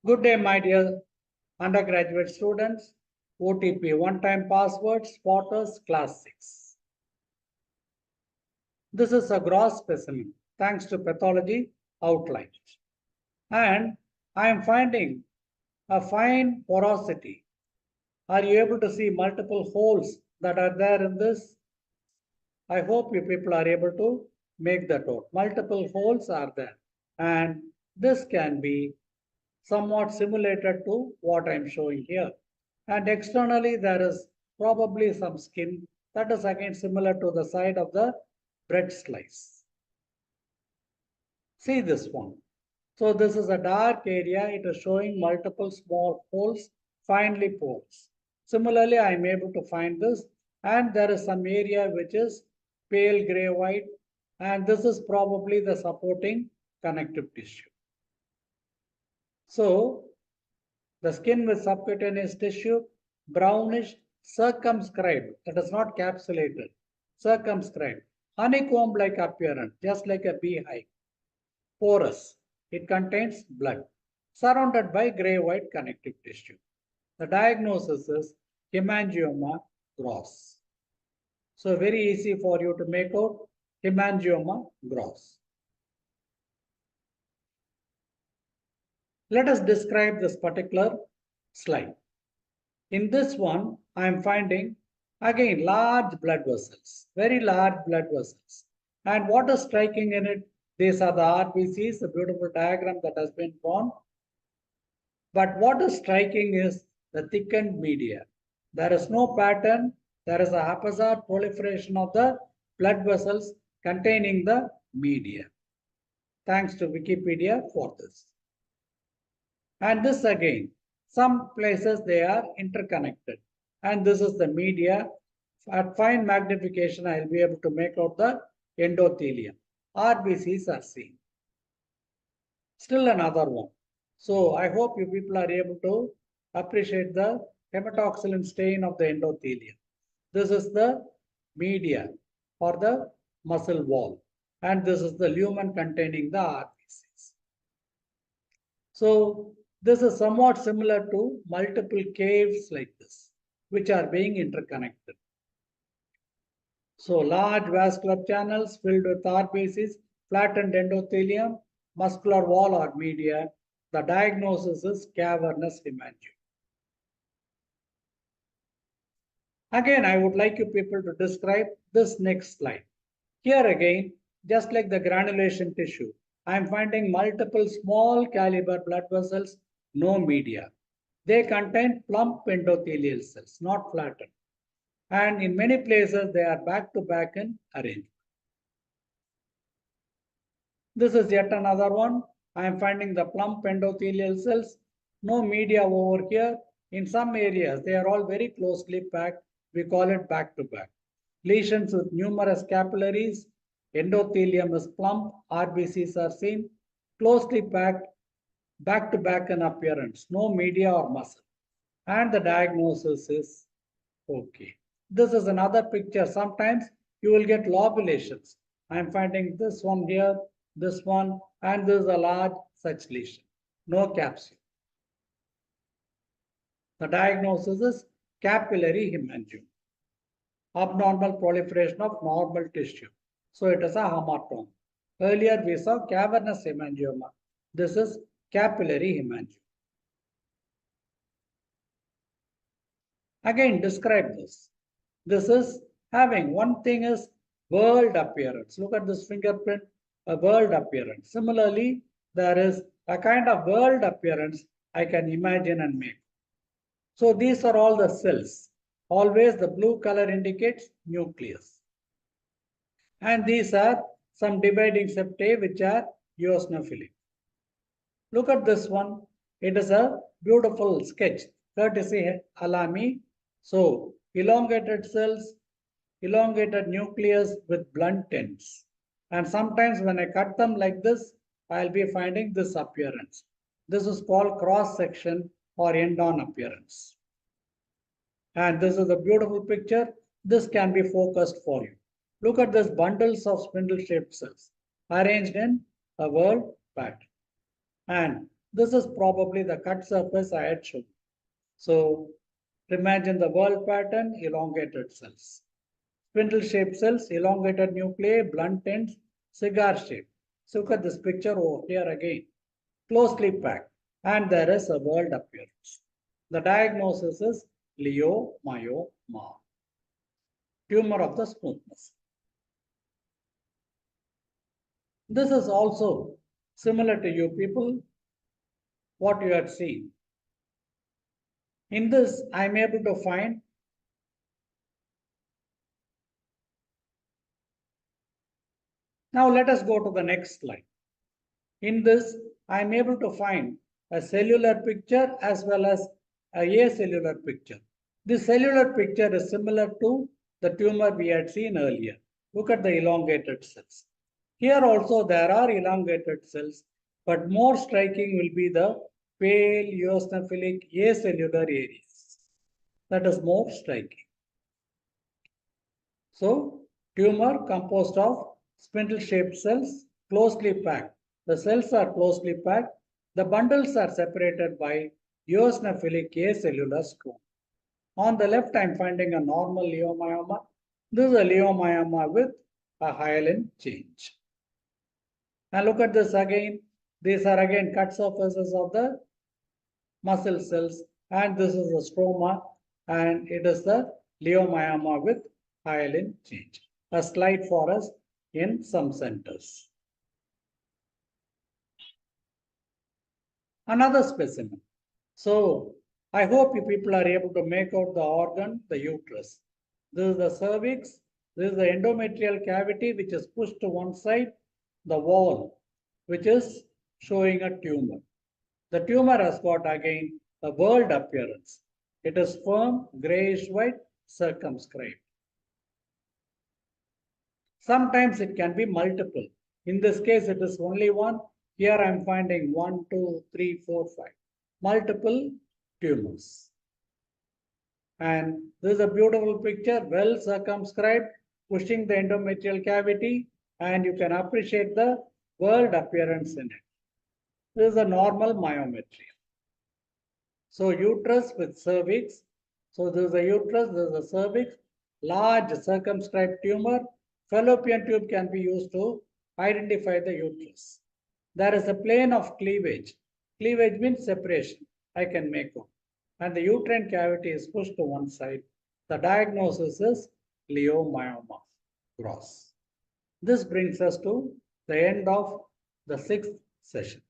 Good day, my dear undergraduate students. OTP, one-time password, Spotters, Class 6. This is a gross specimen, thanks to pathology outlined. And I am finding a fine porosity. Are you able to see multiple holes that are there in this? I hope you people are able to make that out. Multiple holes are there. And this can be somewhat simulated to what I'm showing here. And externally, there is probably some skin that is again similar to the side of the bread slice. See this one. So this is a dark area. It is showing multiple small holes, finely porous. Similarly, I am able to find this, and there is some area which is pale gray white, and this is probably the supporting connective tissue. So the skin with subcutaneous tissue, brownish, circumscribed, that is not capsulated, circumscribed, honeycomb-like appearance, just like a beehive, porous. It contains blood, surrounded by gray-white connective tissue. The diagnosis is hemangioma gross. So very easy for you to make out hemangioma gross. Let us describe this particular slide. In this one, I am finding again large blood vessels, very large blood vessels. And what is striking in it? These are the RBCs, the beautiful diagram that has been drawn. But what is striking is the thickened media. There is no pattern. There is a haphazard proliferation of the blood vessels containing the media. Thanks to Wikipedia for this. And this again, some places they are interconnected. And this is the media. At fine magnification, I will be able to make out the endothelium. RBCs are seen. Still another one. So I hope you people are able to appreciate the hematoxylin stain of the endothelium. This is the media or the muscle wall. And this is the lumen containing the RBCs. So this is somewhat similar to multiple caves like this, which are being interconnected. So large vascular channels filled with RBCs, flattened endothelium, muscular wall or media. The diagnosis is cavernous hemangioma. Again, I would like you people to describe this next slide. Here again, just like the granulation tissue, I am finding multiple small caliber blood vessels, no media. They contain plump endothelial cells, not flattened. And in many places, they are back to back in arrangement. This is yet another one. I am finding the plump endothelial cells, no media over here. In some areas, they are all very closely packed. We call it back to back. Lesions with numerous capillaries, endothelium is plump, RBCs are seen, closely packed, back to back in appearance, no media or muscle. And the diagnosis is okay. This is another picture. Sometimes you will get lobulations. I am finding this one here, this one, and this is a large such lesion. No capsule. The diagnosis is capillary hemangioma. Abnormal proliferation of normal tissue. So it is a hamartoma. Earlier we saw cavernous hemangioma. This is capillary hemangioma. Again, describe this. This is having one thing is world appearance. Look at this fingerprint, a world appearance. Similarly, there is a kind of world appearance I can imagine and make. So these are all the cells. Always the blue color indicates nucleus. And these are some dividing septae which are eosinophilic. Look at this one. It is a beautiful sketch, courtesy Alami. So elongated cells, elongated nucleus with blunt ends. And sometimes when I cut them like this, I'll be finding this appearance. This is called cross section or end-on appearance. And this is a beautiful picture. This can be focused for you. Look at this bundles of spindle-shaped cells arranged in a world pattern. And This is probably the cut surface I had shown. So imagine the world pattern, elongated cells. Spindle-shaped cells, elongated nuclei, blunt ends, cigar shape. So look at this picture over here again. Closely packed, and there is a whorled appearance. The diagnosis is leiomyoma, tumor of the smoothness. This is also similar to you people, what you had seen. In this, I am able to find now let us go to the next slide. In this, I am able to find a cellular picture as well as a acellular picture. The cellular picture is similar to the tumor we had seen earlier. Look at the elongated cells. Here also there are elongated cells, but more striking will be the pale eosinophilic acellular areas. That is more striking. So, tumor composed of spindle-shaped cells closely packed. The cells are closely packed. The bundles are separated by eosinophilic acellular scroll. On the left, I'm finding a normal leiomyoma. This is a leiomyoma with a hyaline change. Now look at this again. These are again cut surfaces of the muscle cells, and this is the stroma, and it is the leiomyoma with hyaline change. A slide for us in some centers. Another specimen. So I hope you people are able to make out the organ, the uterus. This is the cervix. This is the endometrial cavity which is pushed to one side, the wall which is showing a tumor. The tumor has got again a whorled appearance. It is firm, grayish white, circumscribed. Sometimes it can be multiple. In this case, it is only one. Here I am finding 1, 2, 3, 4, 5. Multiple tumors. And this is a beautiful picture, well circumscribed, pushing the endometrial cavity, and you can appreciate the whorled appearance in it. This is a normal myometry. So uterus with cervix. So this is a uterus, this is a cervix, large circumscribed tumor. Fallopian tube can be used to identify the uterus. There is a plane of cleavage. Cleavage means separation. I can make out. And the uterine cavity is pushed to one side. The diagnosis is leiomyoma gross. This brings us to the end of the 6th session.